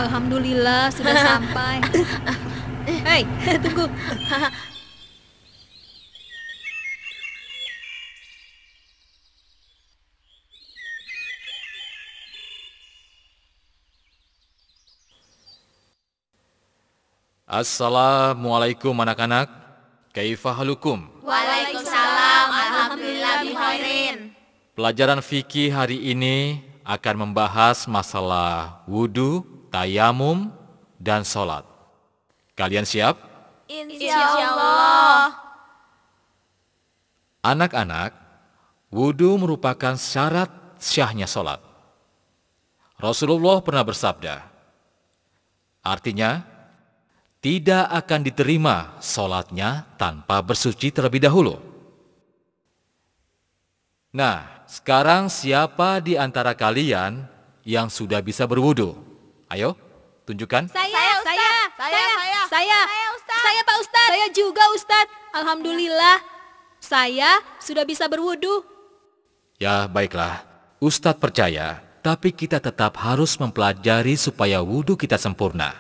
Alhamdulillah sudah sampai. Hei, tunggu. Assalamualaikum anak-anak. Kaifa halukum? Waalaikumsalam, alhamdulillah bikhairin. Pelajaran fikih hari ini akan membahas masalah wudu, tayamum, dan sholat. Kalian siap? Insyaallah. Anak-anak, wudu merupakan syarat syahnya sholat. Rasulullah pernah bersabda, artinya, tidak akan diterima sholatnya tanpa bersuci terlebih dahulu. Nah, sekarang siapa di antara kalian yang sudah bisa berwudu? Ayo, tunjukkan. Saya, Ustaz. Saya Pak Ustaz. Saya juga Ustaz. Alhamdulillah, saya sudah bisa berwudu. Ya, baiklah. Ustadz percaya, tapi kita tetap harus mempelajari supaya wudu kita sempurna.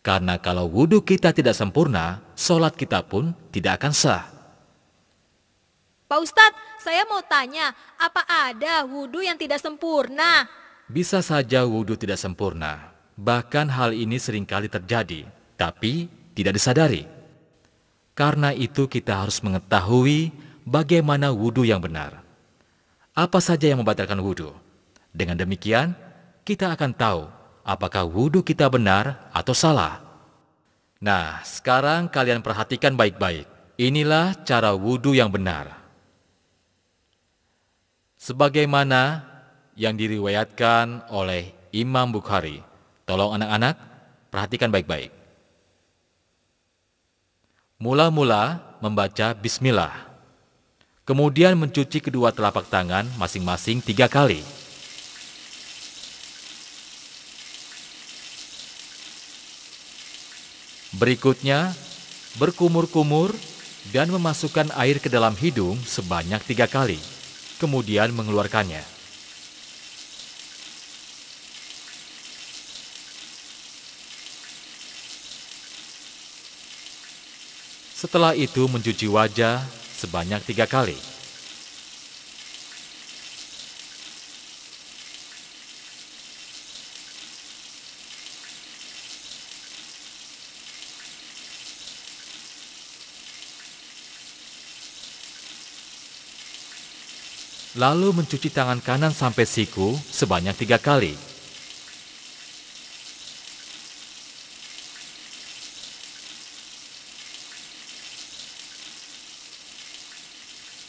Karena kalau wudu kita tidak sempurna, sholat kita pun tidak akan sah. Pak Ustadz, saya mau tanya, apa ada wudu yang tidak sempurna? Bisa saja wudu tidak sempurna. Bahkan hal ini seringkali terjadi, tapi tidak disadari. Karena itu kita harus mengetahui bagaimana wudu yang benar. Apa saja yang membatalkan wudu. Dengan demikian, kita akan tahu apakah wudu kita benar atau salah. Nah, sekarang kalian perhatikan baik-baik. Inilah cara wudu yang benar. Sebagaimana yang diriwayatkan oleh Imam Bukhari. Tolong anak-anak, perhatikan baik-baik. Mula-mula membaca bismillah. Kemudian mencuci kedua telapak tangan masing-masing 3 kali. Berikutnya, berkumur-kumur dan memasukkan air ke dalam hidung sebanyak 3 kali. Kemudian mengeluarkannya. Setelah itu mencuci wajah sebanyak 3 kali. Lalu mencuci tangan kanan sampai siku sebanyak 3 kali.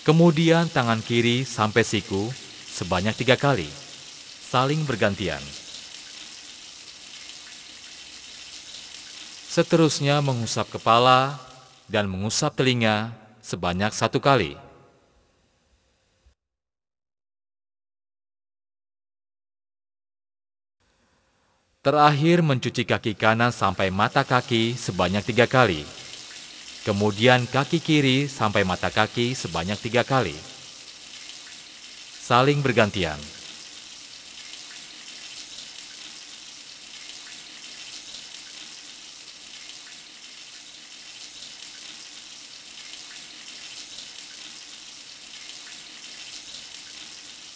Kemudian tangan kiri sampai siku sebanyak 3 kali, saling bergantian. Seterusnya mengusap kepala dan mengusap telinga sebanyak 1 kali. Terakhir mencuci kaki kanan sampai mata kaki sebanyak 3 kali. Kemudian kaki kiri sampai mata kaki sebanyak 3 kali. Saling bergantian.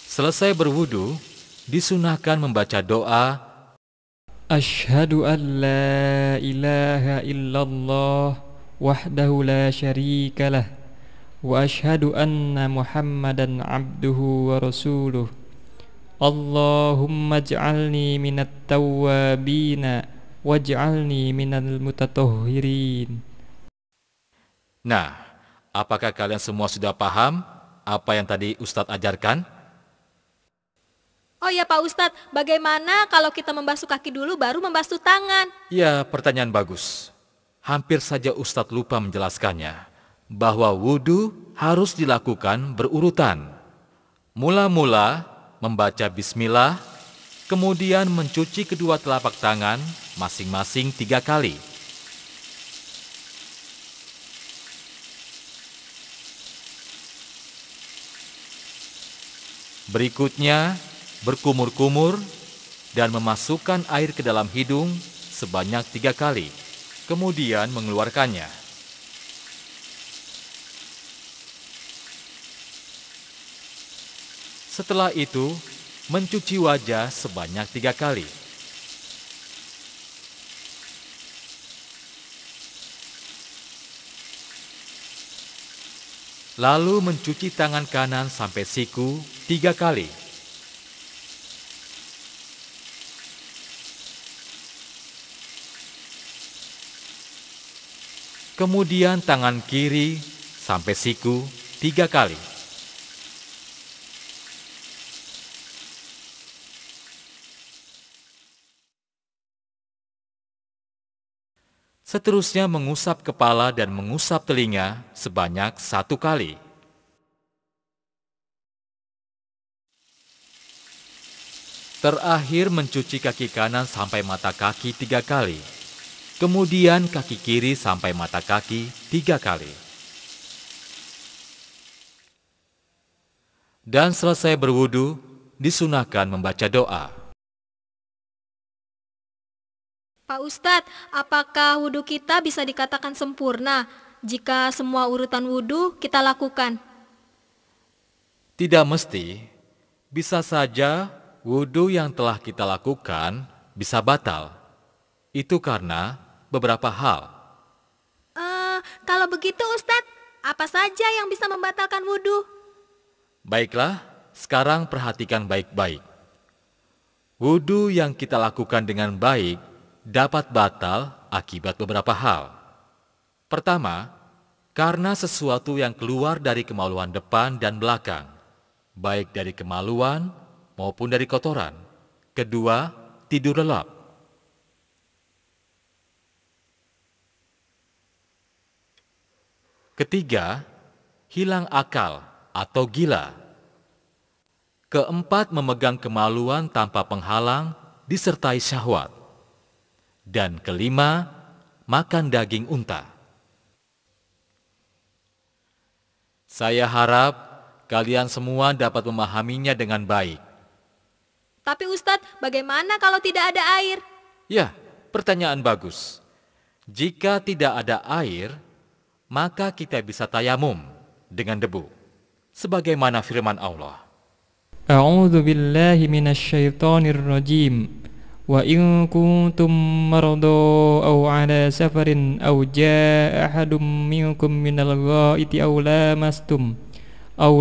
Selesai berwudu, disunahkan membaca doa Asyhadu an la ilaha illallah وحده لا شريك له وأشهد أن محمدا عبده ورسوله اللهم اجعلني من التوابين واجعلني من المتطهرين. Nah, apakah kalian semua sudah paham apa yang tadi Ustadz ajarkan? Oh ya Pak Ustadz, bagaimana kalau kita membasuh kaki dulu baru membasuh tangan? Ya, pertanyaan bagus. Hampir saja Ustadz lupa menjelaskannya, bahwa wudhu harus dilakukan berurutan. Mula-mula membaca bismillah, kemudian mencuci kedua telapak tangan masing-masing 3 kali. Berikutnya, berkumur-kumur dan memasukkan air ke dalam hidung sebanyak 3 kali. Kemudian mengeluarkannya. Setelah itu, mencuci wajah sebanyak 3 kali. Lalu mencuci tangan kanan sampai siku 3 kali. Kemudian tangan kiri sampai siku 3 kali. Seterusnya mengusap kepala dan mengusap telinga sebanyak 1 kali. Terakhir mencuci kaki kanan sampai mata kaki 3 kali. Kemudian kaki kiri sampai mata kaki 3 kali. Dan selesai berwudu, disunahkan membaca doa. Pak Ustadz, apakah wudhu kita bisa dikatakan sempurna jika semua urutan wudhu kita lakukan? Tidak mesti, bisa saja wudhu yang telah kita lakukan bisa batal. Itu karena beberapa hal. Kalau begitu Ustadz, apa saja yang bisa membatalkan wudhu? Baiklah, sekarang perhatikan baik-baik. Wudhu yang kita lakukan dengan baik dapat batal akibat beberapa hal. Pertama, karena sesuatu yang keluar dari kemaluan depan dan belakang, baik dari kemaluan maupun dari kotoran. Kedua, tidur lelap. Ketiga, hilang akal atau gila. Keempat, memegang kemaluan tanpa penghalang disertai syahwat. Dan kelima, makan daging unta. Saya harap kalian semua dapat memahaminya dengan baik. Tapi Ustadz, bagaimana kalau tidak ada air? Ya, pertanyaan bagus. Jika tidak ada air, maka kita bisa tayamum dengan debu. Sebagaimana firman Allah. A'udzu billahi minasyaitonir rajim. Wa in kuntum marada aw ala safarin aw jaa ahadum minkum minal ghaiti aw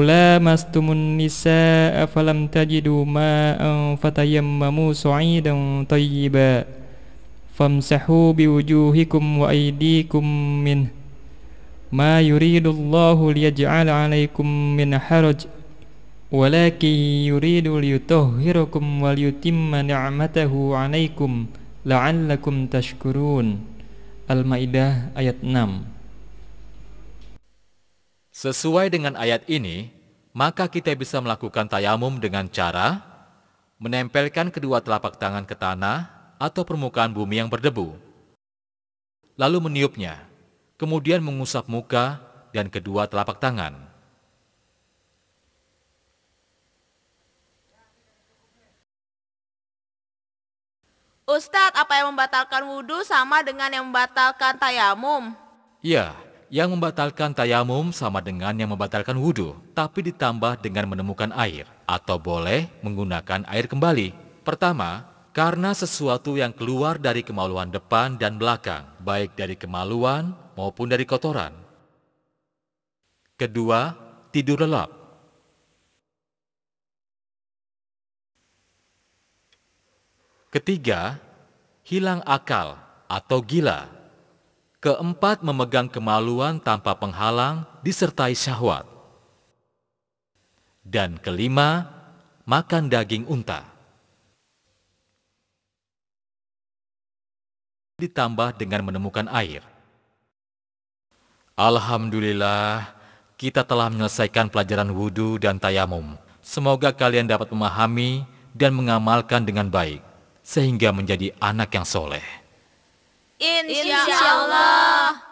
lamastumun nisaa falam tajidu ma'an fatayammamu sa'idan tayyiban famsahu biwujuhikum wa aydikum min ma yuridullahu liyaj'ala 'alaikum min haraj walakin yuridu liyutahhirakum wa liyutimma ni'matahu 'alaikum la'allakum tashkurun. Al-Maidah ayat 6. Sesuai dengan ayat ini, maka kita bisa melakukan tayamum dengan cara menempelkan kedua telapak tangan ke tanah atau permukaan bumi yang berdebu, lalu meniupnya, kemudian mengusap muka dan kedua telapak tangan. Ustadz, apa yang membatalkan wudhu sama dengan yang membatalkan tayamum? Ya, yang membatalkan tayamum sama dengan yang membatalkan wudhu, tapi ditambah dengan menemukan air, atau boleh menggunakan air kembali. Pertama, karena sesuatu yang keluar dari kemaluan depan dan belakang, baik dari kemaluan maupun dari kotoran. Kedua, tidur lelap. Ketiga, hilang akal atau gila. Keempat, memegang kemaluan tanpa penghalang disertai syahwat. Dan kelima, makan daging unta. Ditambah dengan menemukan air. Alhamdulillah, kita telah menyelesaikan pelajaran wudhu dan tayamum. Semoga kalian dapat memahami dan mengamalkan dengan baik, sehingga menjadi anak yang soleh. Insya Allah.